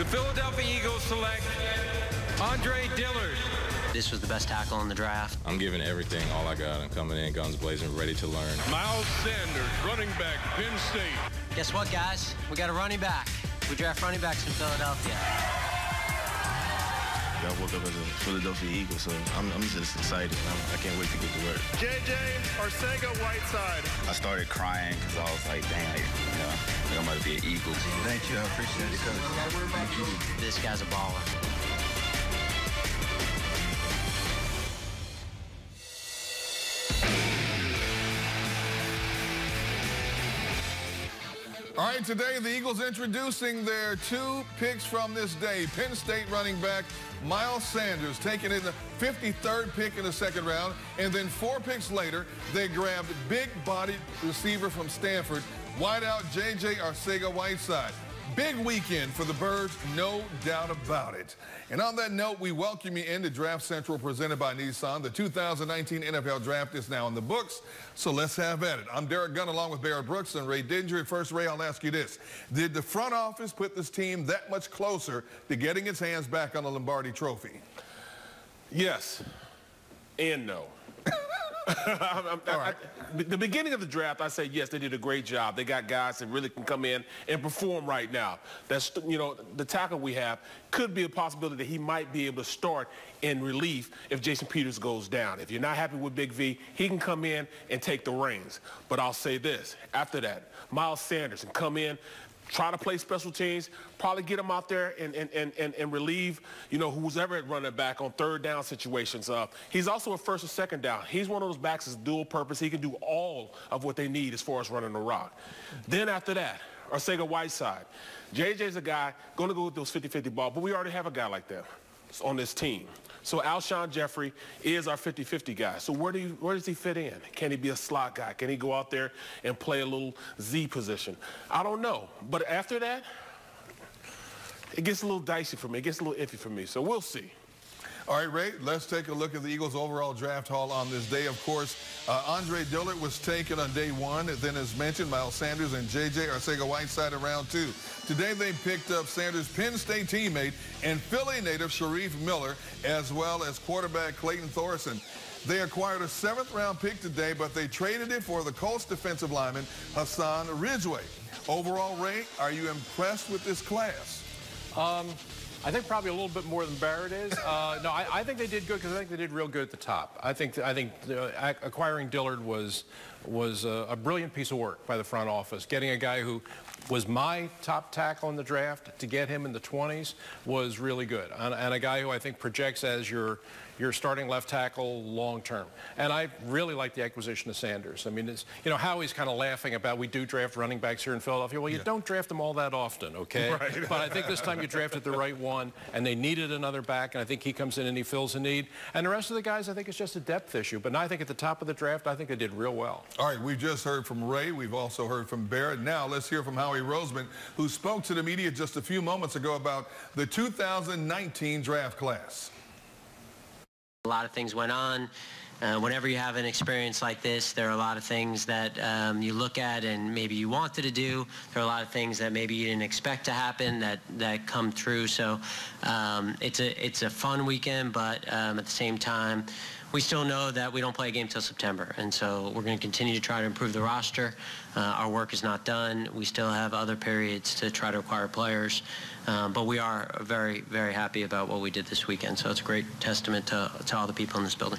The Philadelphia Eagles select Andre Dillard. This was the best tackle in the draft. I'm giving everything, all I got. I'm coming in guns blazing, ready to learn. Miles Sanders, running back, Penn State. Guess what, guys? We got a running back. We draft running backs in Philadelphia. I woke up as a Philadelphia Eagle, so I'm just excited. I can't wait to get to work. J.J. Arcega-Whiteside. I started crying because I was like, dang, I'm about to be an Eagle. Thank you. I appreciate it, Coach. Thank you. This guy's a baller. All right, today the Eagles introducing their 2 picks from this day. Penn State running back Miles Sanders taken in the 53rd pick in the 2nd round. And then 4 picks later, they grabbed big-bodied receiver from Stanford, wideout J.J. Arcega-Whiteside. Big weekend for the Birds, no doubt about it. And on that note, we welcome you into Draft Central presented by Nissan. The 2019 NFL Draft is now in the books, so let's have at it. I'm Derek Gunn along with Barrett Brooks and Ray Dinger. First, Ray, I'll ask you this. Did the front office put this team that much closer to getting its hands back on the Lombardi Trophy? Yes and no. The beginning of the draft, I say yes, they did a great job. They got guys that really can come in and perform right now. That's, the tackle we have could be a possibility that he might be able to start in relief if Jason Peters goes down. If you're not happy with Big V, he can come in and take the reins. But I'll say this, after that, Miles Sanders can come in, try to play special teams, probably get him out there and relieve, who's ever at running back on 3rd down situations. He's also a 1st or 2nd down. He's one of those backs that's dual purpose. He can do all of what they need as far as running the rock. Then after that, Arcega-Whiteside. JJ's a guy going to go with those 50-50 ball, but we already have a guy like that on this team. So Alshon Jeffrey is our 50-50 guy. So where does he fit in? Can he be a slot guy? Can he go out there and play a little Z position? I don't know. But after that, it gets a little dicey for me. It gets a little iffy for me. So we'll see. All right, Ray, let's take a look at the Eagles' overall draft haul on this day. Of course, Andre Dillard was taken on day 1. Then, as mentioned, Miles Sanders and J.J. Arcega-Whiteside in round 2. Today, they picked up Sanders' Penn State teammate and Philly native Sharif Miller, as well as quarterback Clayton Thorson. They acquired a 7th-round pick today, but they traded it for the Colts defensive lineman Hassan Ridgeway. Overall, Ray, are you impressed with this class? I think probably a little bit more than Barrett is. No, I think they did good because I think they did real good at the top. I think acquiring Dillard was a brilliant piece of work by the front office. Getting a guy who was my top tackle in the draft, to get him in the 20s was really good. And a guy who I think projects as your starting left tackle long term. And I really like the acquisition of Sanders. I mean, it's, Howie's kind of laughing about we do draft running backs here in Philadelphia. Well, you don't draft them all that often, okay? Right. But I think this time you drafted the right one, and they needed another back, and I think he comes in and he fills a need. And the rest of the guys, I think it's just a depth issue. But now I think at the top of the draft, I think they did real well. All right, we've just heard from Ray. We've also heard from Barrett. Now let's hear from Howie Roseman, who spoke to the media just a few moments ago about the 2019 draft class. A lot of things went on. Whenever you have an experience like this, there are a lot of things that you look at and maybe you wanted to do. There are a lot of things that maybe you didn't expect to happen that come through. So it's a fun weekend, but at the same time, we still know that we don't play a game till September, and so we're going to continue to try to improve the roster. Our work is not done. We still have other periods to try to acquire players, but we are very, very happy about what we did this weekend. So it's a great testament to all the people in this building.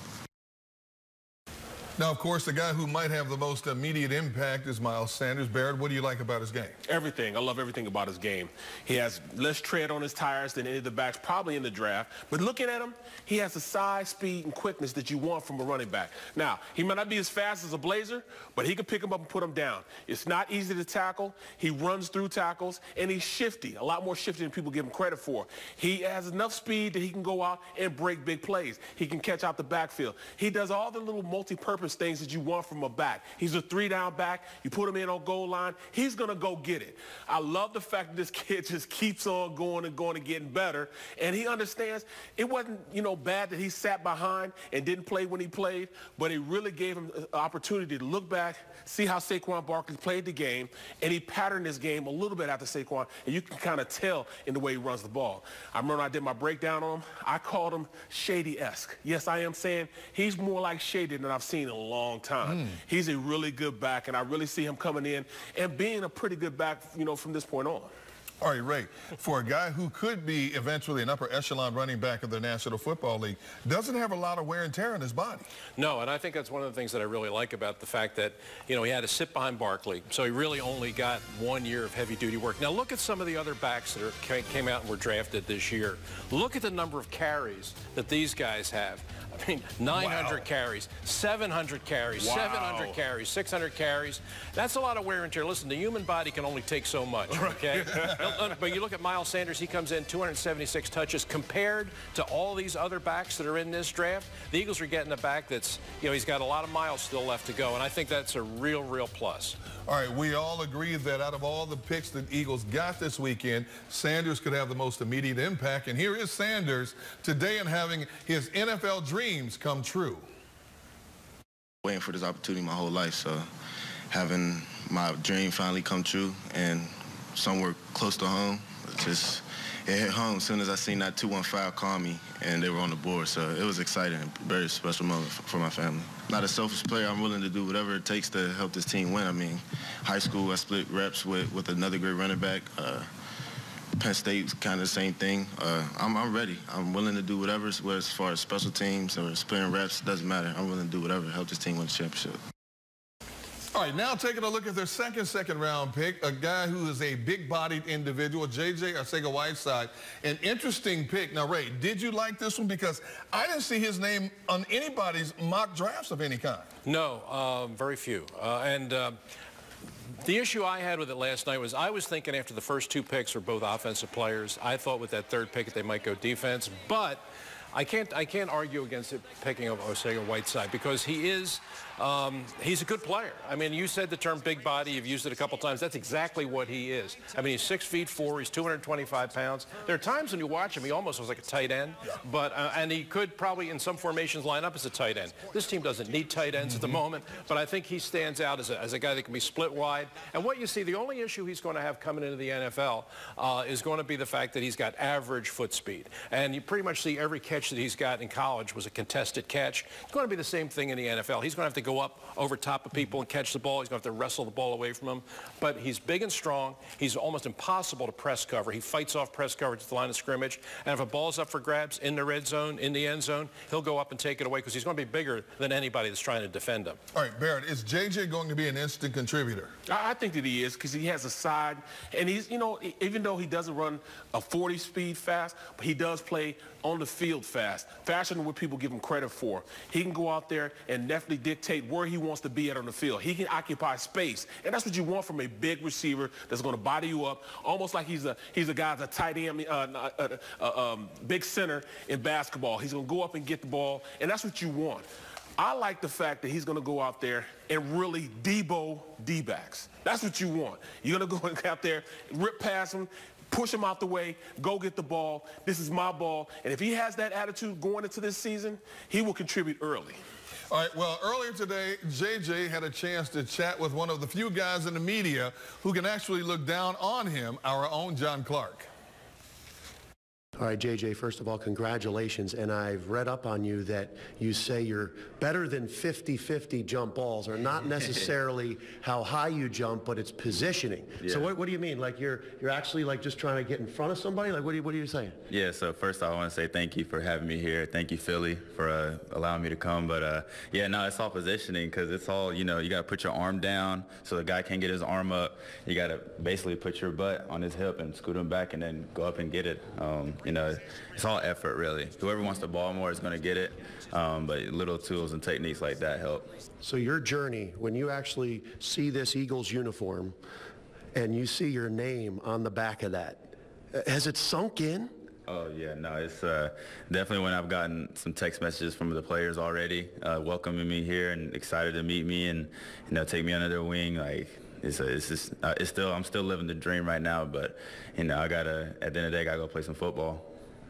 Now, of course, the guy who might have the most immediate impact is Miles Sanders. Barrett, what do you like about his game? Everything. I love everything about his game. He has less tread on his tires than any of the backs probably in the draft. But looking at him, he has the size, speed, and quickness that you want from a running back. Now, he might not be as fast as a Blazer, but he can pick him up and put him down. It's not easy to tackle. He runs through tackles, and he's shifty, a lot more shifty than people give him credit for. He has enough speed that he can go out and break big plays. He can catch out the backfield. He does all the little multi-purpose surface things that you want from a back. He's a 3-down back. You put him in on goal line, he's going to go get it. I love the fact that this kid just keeps on going and getting better, and he understands it wasn't, bad that he sat behind and didn't play when he played, but it really gave him an opportunity to look back, see how Saquon Barkley played the game, and he patterned his game a little bit after Saquon, and you can kind of tell in the way he runs the ball. I remember when I did my breakdown on him, I called him Shady-esque. Yes, I am saying he's more like Shady than I've seen in a long time. He's a really good back, and I really see him coming in and being a pretty good back, from this point on. All right, Ray, for a guy who could be eventually an upper echelon running back of the National Football League, doesn't have a lot of wear and tear in his body. No, and I think that's one of the things that I really like about the fact that, he had to sit behind Barkley, so he really only got 1 year of heavy-duty work. Now, look at some of the other backs that came out and were drafted this year. Look at the number of carries that these guys have. I mean, 900 carries, 700 carries, 700 carries, 600 carries. That's a lot of wear and tear. Listen, the human body can only take so much, okay? But you look at Miles Sanders, he comes in 276 touches. Compared to all these other backs that are in this draft, the Eagles are getting a back that's, he's got a lot of miles still left to go, and I think that's a real, real plus. All right, we all agree that out of all the picks that the Eagles got this weekend, Sanders could have the most immediate impact. And here is Sanders today and having his NFL dreams come true. Waiting for this opportunity my whole life, so having my dream finally come true and somewhere close to home, it hit home as soon as I seen that 215 call me and they were on the board. So it was exciting, a very special moment for my family. Not a selfish player. I'm willing to do whatever it takes to help this team win. I mean, high school, I split reps with another great running back. Penn State's kind of the same thing. I'm ready. I'm willing to do whatever, as far as special teams or splitting reps, doesn't matter. I'm willing to do whatever to help this team win the championship. All right, now taking a look at their second round pick, a guy who is a big-bodied individual, J.J. Arcega-Whiteside. An interesting pick. Now, Ray, did you like this one? Because I didn't see his name on anybody's mock drafts of any kind. No, very few. The issue I had with it last night was I was thinking after the first two picks were both offensive players. I thought with that third pick they might go defense, but I can't argue against it picking up Arcega-Whiteside because he's a good player. I mean, you said the term big body. You've used it a couple times. That's exactly what he is. I mean, he's 6'4". He's 225 pounds. There are times when you watch him, he almost looks like a tight end. Yeah. But and he could probably in some formations line up as a tight end. This team doesn't need tight ends at the moment, but I think he stands out as a guy that can be split wide. And what you see, the only issue he's going to have coming into the NFL is going to be the fact that he's got average foot speed. And you pretty much see every catch that he's got in college was a contested catch. It's going to be the same thing in the NFL. He's going to have to go up over top of people and catch the ball. He's going to have to wrestle the ball away from them. But he's big and strong. He's almost impossible to press cover. He fights off press coverage at the line of scrimmage. And if a ball's up for grabs in the red zone, in the end zone, he'll go up and take it away because he's going to be bigger than anybody that's trying to defend him. All right, Barrett, is J.J. going to be an instant contributor? I think that he is because he has a side. And he's, even though he doesn't run a 40 speed fast, but he does play on the field fast, faster than what people give him credit for. He can go out there and definitely dictate where he wants to be at on the field. He can occupy space, and that's what you want from a big receiver that's going to body you up, almost like he's a guy that's a tight end, big center in basketball. He's going to go up and get the ball, and that's what you want. I like the fact that he's going to go out there and really Debo D-backs. That's what you want. You're going to go out there, rip past him, push him out the way, go get the ball. This is my ball. And if he has that attitude going into this season, he will contribute early. All right, well, earlier today, J.J. had a chance to chat with one of the few guys in the media who can actually look down on him, our own John Clark. All right, J.J., first of all, congratulations. And I've read up on you that you say you're better than 50-50 jump balls, or not necessarily how high you jump, but it's positioning. Yeah. So what do you mean? Like you're actually like just trying to get in front of somebody? Like what are you saying? Yeah, so first I want to say thank you for having me here. Thank you, Philly, for allowing me to come. But yeah, no, it's all positioning because it's all, you got to put your arm down so the guy can't get his arm up. You got to basically put your butt on his hip and scoot him back and then go up and get it. It's all effort, really. Whoever wants the ball more is going to get it, but little tools and techniques like that help. So your journey, when you actually see this Eagles uniform and you see your name on the back of that, has it sunk in? Oh, yeah, no, it's definitely when I've gotten some text messages from the players already welcoming me here and excited to meet me and, take me under their wing. Like, I'm still living the dream right now, but, at the end of the day, I got to go play some football.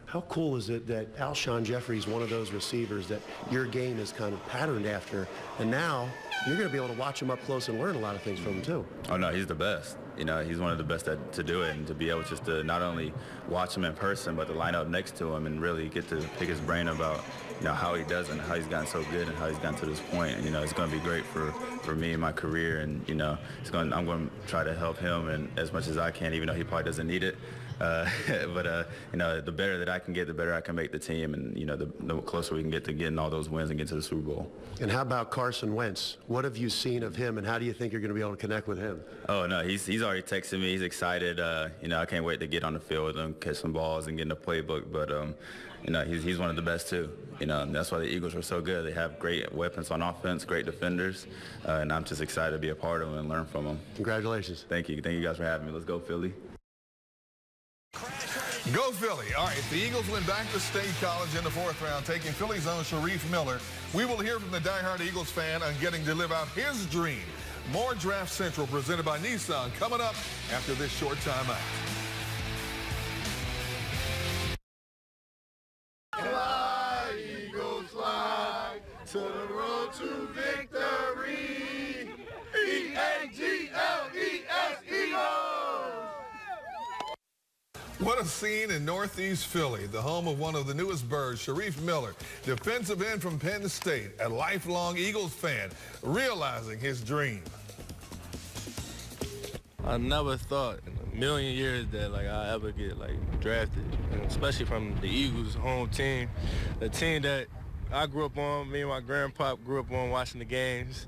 How cool is it that Alshon Jeffrey is one of those receivers that your game is kind of patterned after, and now you're going to be able to watch him up close and learn a lot of things from him, too? Oh, no, he's the best. He's one of the best to do it, and to be able just to not only watch him in person, but to line up next to him and really get to pick his brain about, how he does and how he's gotten so good and how he's gotten to this point. And, it's going to be great for me and my career, and, I'm going to try to help him and as much as I can, even though he probably doesn't need it. But the better that I can get, the better I can make the team, and the closer we can get to getting all those wins and get to the Super Bowl. And how about Carson Wentz? What have you seen of him, and how do you think you're going to be able to connect with him? Oh no, he's already texted me. He's excited. I can't wait to get on the field with him, catch some balls, and get in the playbook. But he's one of the best too. And that's why the Eagles are so good. They have great weapons on offense, great defenders, and I'm just excited to be a part of them and learn from them. Congratulations. Thank you guys for having me. Let's go, Philly. Go Philly. All right, the Eagles went back to State College in the 4th round, taking Philly's own Sharif Miller. We will hear from the diehard Eagles fan on getting to live out his dream. More Draft Central presented by Nissan coming up after this short timeout. Fly, Eagles, fly to the road to victory. E-A-G-L-E-S, Eagles! What a scene in Northeast Philly, the home of one of the newest birds, Sharif Miller, defensive end from Penn State, a lifelong Eagles fan, realizing his dream. I never thought in a million years that I ever get drafted, and especially from the Eagles' home team, the team that I grew up on. Me and my grandpa grew up on watching the games.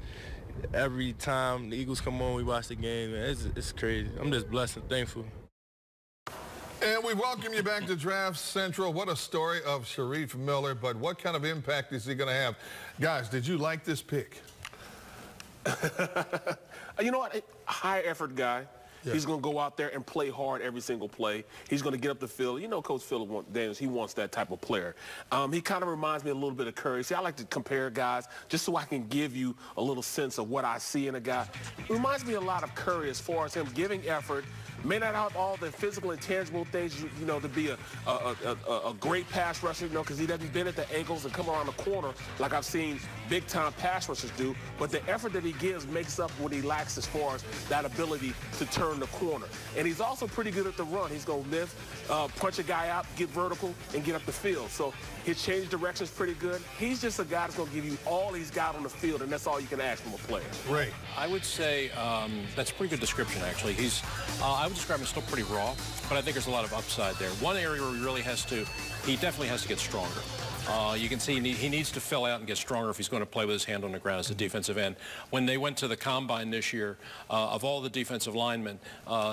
Every time the Eagles come on, we watch the game. Man, it's crazy. I'm just blessed and thankful. And we welcome you back to Draft Central. What a story of Sharif Miller, but what kind of impact is he going to have? Guys, did you like this pick? You know what? High effort guy. Yeah. He's going to go out there and play hard every single play. He's going to get up the field. Coach Philip Daniels, he wants that type of player. He kind of reminds me a little bit of Curry. See, I like to compare guys just so I can give you a little sense of what I see in a guy. It reminds me a lot of Curry as far as him giving effort. May not have all the physical and tangible things, to be a great pass rusher, because he doesn't bend at the ankles and come around the corner like I've seen big-time pass rushers do. But the effort that he gives makes up what he lacks as far as that ability to turn the corner. And he's also pretty good at the run. He's going to lift, punch a guy out, get vertical, and get up the field. So his change direction is pretty good. He's just a guy that's going to give you all he's got on the field, and that's all you can ask from a player. Right. I would say that's a pretty good description, actually. I would describe him still pretty raw, but I think there's a lot of upside there. One area where he definitely has to get stronger. You can see he needs to fill out and get stronger if he's going to play with his hand on the ground as a defensive end. When they went to the combine this year, of all the defensive linemen,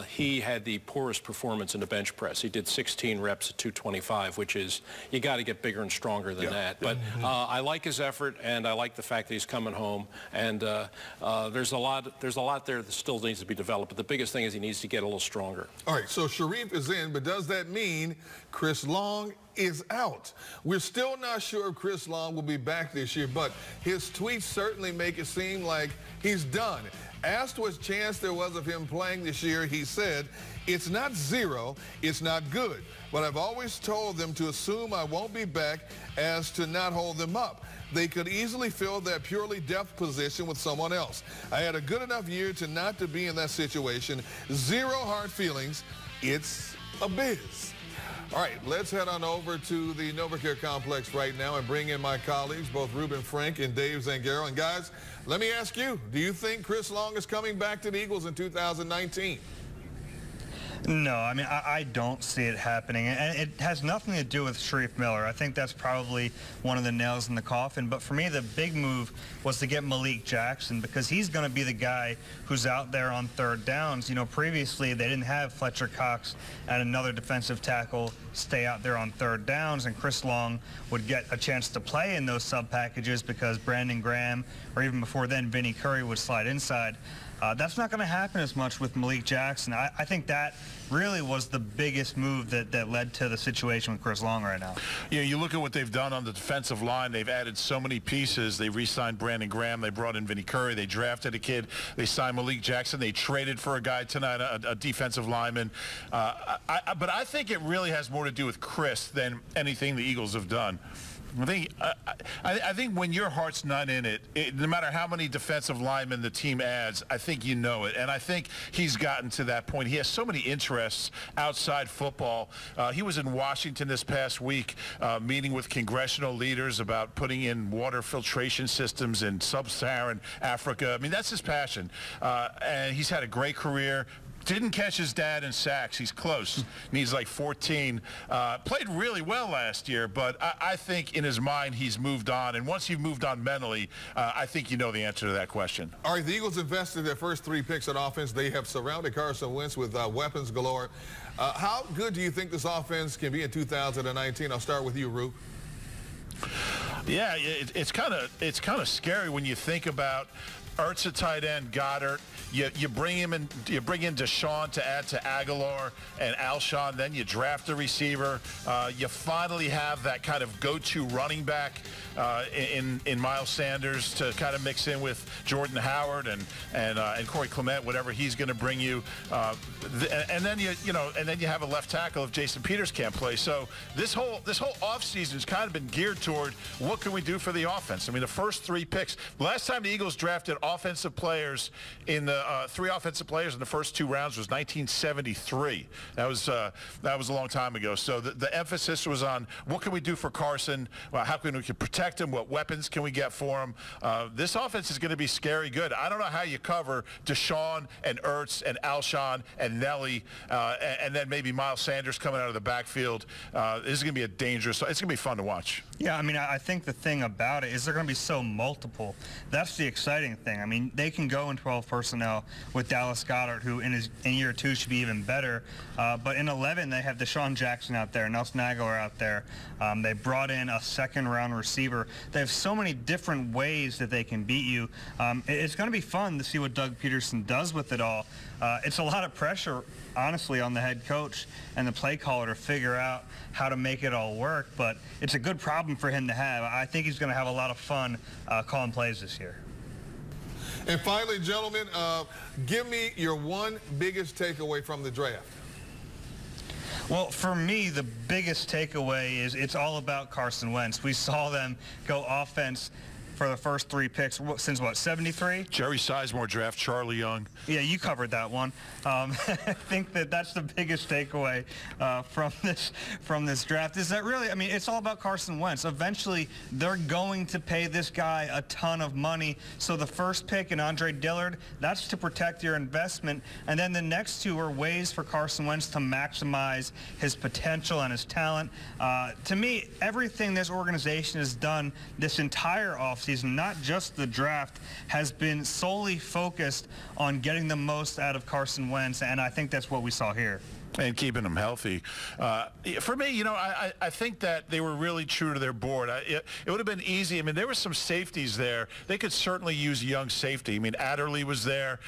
he had the poorest performance in the bench press. He did 16 reps at 225, which is, you got to get bigger and stronger than that. But I like his effort, and I like the fact that he's coming home. And there's a lot there that still needs to be developed. But the biggest thing is he needs to get a little stronger. All right, so Sharif is in, but does that mean Chris Long is out? We're still not sure if Chris Long will be back this year, but his tweets certainly make it seem like he's done. Asked what chance there was of him playing this year, he said, "It's not zero, it's not good, but I've always told them to assume I won't be back as to not hold them up. They could easily fill that purely depth position with someone else. I had a good enough year to not to be in that situation. Zero hard feelings. It's a biz." All right, let's head on over to the NovaCare complex right now and bring in my colleagues, both Reuben Frank and Dave Zangaro. And guys, let me ask you, do you think Chris Long is coming back to the Eagles in 2019? No, I mean, I don't see it happening. And it has nothing to do with Sharif Miller. I think that's probably one of the nails in the coffin. But for me, the big move was to get Malik Jackson, because he's going to be the guy who's out there on third downs. Previously they didn't have Fletcher Cox and another defensive tackle stay out there on third downs, and Chris Long would get a chance to play in those sub packages because Brandon Graham, or even before then, Vinnie Curry, would slide inside. That's not going to happen as much with Malik Jackson. I think that really was the biggest move that led to the situation with Chris Long right now. Yeah, you look at what they've done on the defensive line. They've added so many pieces. They re-signed Brandon Graham. They brought in Vinny Curry. They drafted a kid. They signed Malik Jackson. They traded for a guy tonight, a defensive lineman. But I think it really has more to do with Chris than anything the Eagles have done. I think when your heart's not in it, no matter how many defensive linemen the team adds, I think you know it. And I think he's gotten to that point. He has so many interests outside football. He was in Washington this past week meeting with congressional leaders about putting in water filtration systems in sub-Saharan Africa. I mean, that's his passion. And he's had a great career. Didn't catch his dad in sacks. He's close. Needs like 14. Played really well last year, but I think in his mind he's moved on. And once you've moved on mentally, I think you know the answer to that question. All right, the Eagles invested their first 3 picks on offense. They have surrounded Carson Wentz with weapons galore. How good do you think this offense can be in 2019? I'll start with you, Rube. Yeah, it's kind of scary when you think about Ertz at tight end, Goddard. You bring him in. You bring in Deshaun to add to Aguilar and Alshon. Then you draft a receiver. You finally have that kind of go-to running back in Miles Sanders to kind of mix in with Jordan Howard and Corey Clement, whatever he's going to bring you. And then you have a left tackle if Jason Peters can't play. So this whole offseason has kind of been geared toward what can we do for the offense. I mean, the first 3 picks. Last time the Eagles drafted offensive players in the 3 offensive players in the first 2 rounds was 1973. That was a long time ago. So the emphasis was on what can we do for Carson? How can we protect him? What weapons can we get for him? This offense is going to be scary good. I don't know how you cover Deshaun and Ertz and Alshon and Nelly and then maybe Miles Sanders coming out of the backfield. This is going to be a dangerous. It's going to be fun to watch. Yeah, I mean, I think the thing about it is they're going to be so multiple. That's the exciting thing. I mean, they can go in 12 personnel with Dallas Goedert, who in year 2 should be even better. But in 11, they have Deshaun Jackson out there, Nelson Aguilar out there. They brought in a second-round receiver. They have so many different ways that they can beat you. It's going to be fun to see what Doug Peterson does with it all. It's a lot of pressure, honestly, on the head coach and the play caller to figure out how to make it all work. But it's a good problem for him to have. I think he's going to have a lot of fun calling plays this year. And finally, gentlemen, give me your one biggest takeaway from the draft. Well, for me, the biggest takeaway is it's all about Carson Wentz. We saw them go offense for the first 3 picks since, what, 73? Jerry Sizemore draft Charlie Young. Yeah, you covered that one. I think that's the biggest takeaway from this draft is that really, I mean, it's all about Carson Wentz. Eventually, they're going to pay this guy a ton of money. So the first pick in Andre Dillard, that's to protect your investment. And then the next 2 are ways for Carson Wentz to maximize his potential and his talent. To me, everything this organization has done this entire offseason, not just the draft, has been solely focused on getting the most out of Carson Wentz, and I think that's what we saw here. And keeping them healthy. For me, you know, I think that they were really true to their board. It would have been easy. I mean, there were some safeties there. They could certainly use a young safety. I mean, Adderley was there.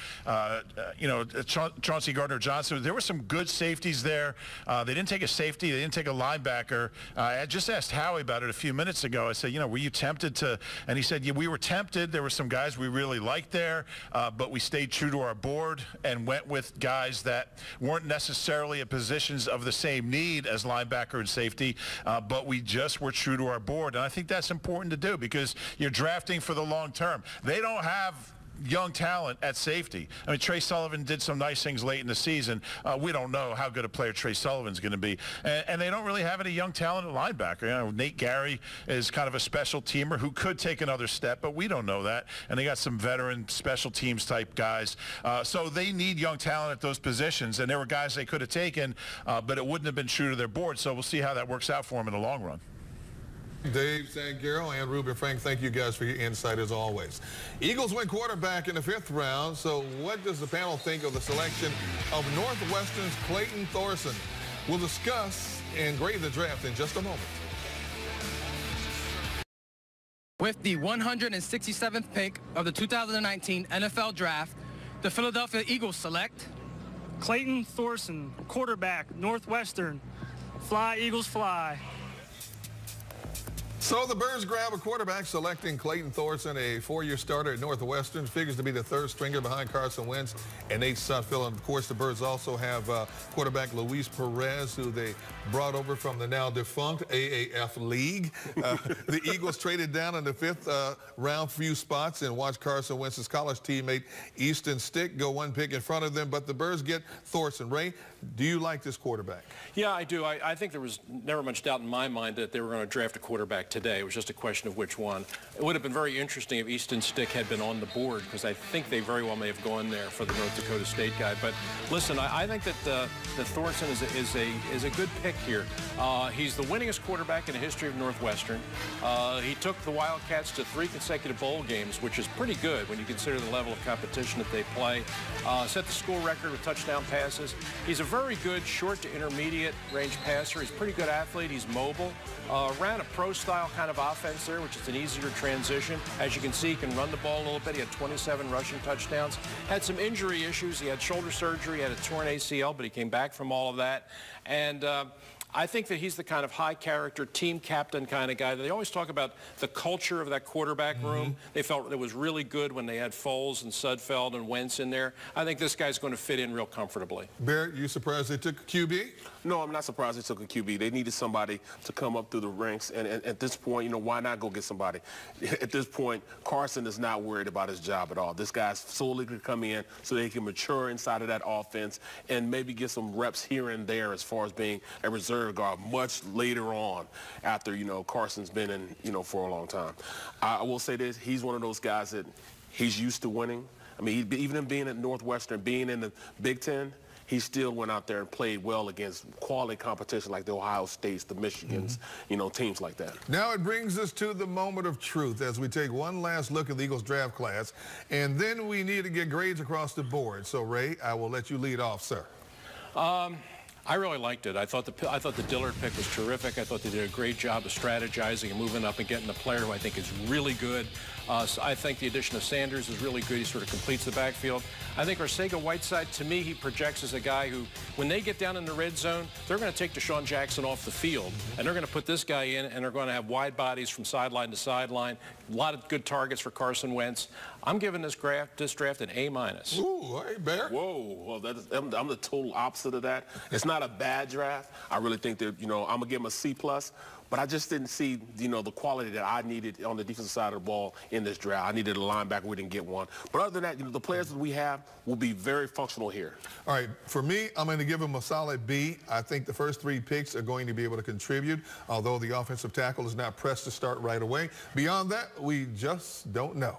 You know, Chauncey Gardner-Johnson. There were some good safeties there. They didn't take a safety. They didn't take a linebacker. I just asked Howie about it a few minutes ago. I said, you know, were you tempted to? And he said, yeah, we were tempted. There were some guys we really liked there, but we stayed true to our board and went with guys that weren't necessarily at positions of the same need as linebacker and safety, but we just were true to our board. And I think that's important to do because you're drafting for the long term. They don't have young talent at safety. I mean, Trey Sullivan did some nice things late in the season. We don't know how good a player Trey Sullivan's going to be. And they don't really have any young talent at linebacker. You know, Nate Gary is kind of a special teamer who could take another step, but we don't know that. And they got some veteran special teams type guys. So they need young talent at those positions. And there were guys they could have taken, but it wouldn't have been true to their board. So we'll see how that works out for them in the long run. Dave Zangaro and Ruben Frank, thank you guys for your insight as always. Eagles went quarterback in the 5th round, so what does the panel think of the selection of Northwestern's Clayton Thorson? We'll discuss and grade the draft in just a moment. With the 167th pick of the 2019 NFL Draft, The Philadelphia Eagles select Clayton Thorson, quarterback, Northwestern. Fly, Eagles, fly. So the Birds grab a quarterback, selecting Clayton Thorson, a four-year starter at Northwestern. Figures to be the third stringer behind Carson Wentz and Nate Sudfeld. And, of course, the Birds also have quarterback Luis Perez, who they brought over from the now defunct AAF League. The Eagles traded down in the fifth round few spots and watched Carson Wentz's college teammate Easton Stick go one pick in front of them. But the Birds get Thorson. Ray, do you like this quarterback? Yeah, I do. I think there was never much doubt in my mind that they were going to draft a quarterback today. It was just a question of which one. It would have been very interesting if Easton Stick had been on the board, because I think they very well may have gone there for the North Dakota State guy. But listen, I think that Thorson is a good pick here. He's the winningest quarterback in the history of Northwestern. He took the Wildcats to 3 consecutive bowl games, which is pretty good when you consider the level of competition that they play. Set the school record with touchdown passes. He's a very good short to intermediate range passer. He's a pretty good athlete. He's mobile. Ran a pro-style kind of offense there, which is an easier transition. As you can see, he can run the ball a little bit. He had 27 rushing touchdowns. Had some injury issues. He had shoulder surgery, had a torn ACL, but he came back from all of that. And I think that he's the kind of high-character, team captain kind of guy. They always talk about the culture of that quarterback room. They felt it was really good when they had Foles and Sudfeld and Wentz in there. I think this guy's going to fit in real comfortably. Barrett, you surprised they took a QB? No, I'm not surprised they took a QB. They needed somebody to come up through the ranks, and at this point, you know, why not go get somebody? At this point, Carson is not worried about his job at all. This guy's solely going to come in so they can mature inside of that offense and maybe get some reps here and there as far as being a reserve guard much later on after, you know, Carson's been in, you know, for a long time. I will say this, he's one of those guys that he's used to winning. I mean, even in being at Northwestern, being in the Big Ten, he still went out there and played well against quality competition like the Ohio States, the Michigans, you know, teams like that. Now it brings us to the moment of truth as we take one last look at the Eagles draft class, and then we need to get grades across the board. So, Ray, I will let you lead off, sir. I really liked it. I thought the Dillard pick was terrific. I thought they did a great job of strategizing and moving up and getting a player who I think is really good. So I think the addition of Sanders is really good. He sort of completes the backfield. I think Arcega-Whiteside, to me, he projects as a guy who, when they get down in the red zone, they're going to take Deshaun Jackson off the field, and they're going to put this guy in, and they're going to have wide bodies from sideline to sideline. A lot of good targets for Carson Wentz. I'm giving this draft an A-. Ooh, all right, Bear. Whoa, well, I'm the total opposite of that. It's not a bad draft. I really think that, you know, I'm going to give him a C+. But I just didn't see, you know, the quality that I needed on the defensive side of the ball in this draft. I needed a linebacker. We didn't get one. But other than that, you know, the players that we have will be very functional here. All right, for me, I'm going to give them a solid B. I think the first 3 picks are going to be able to contribute, although the offensive tackle is not pressed to start right away. Beyond that, we just don't know.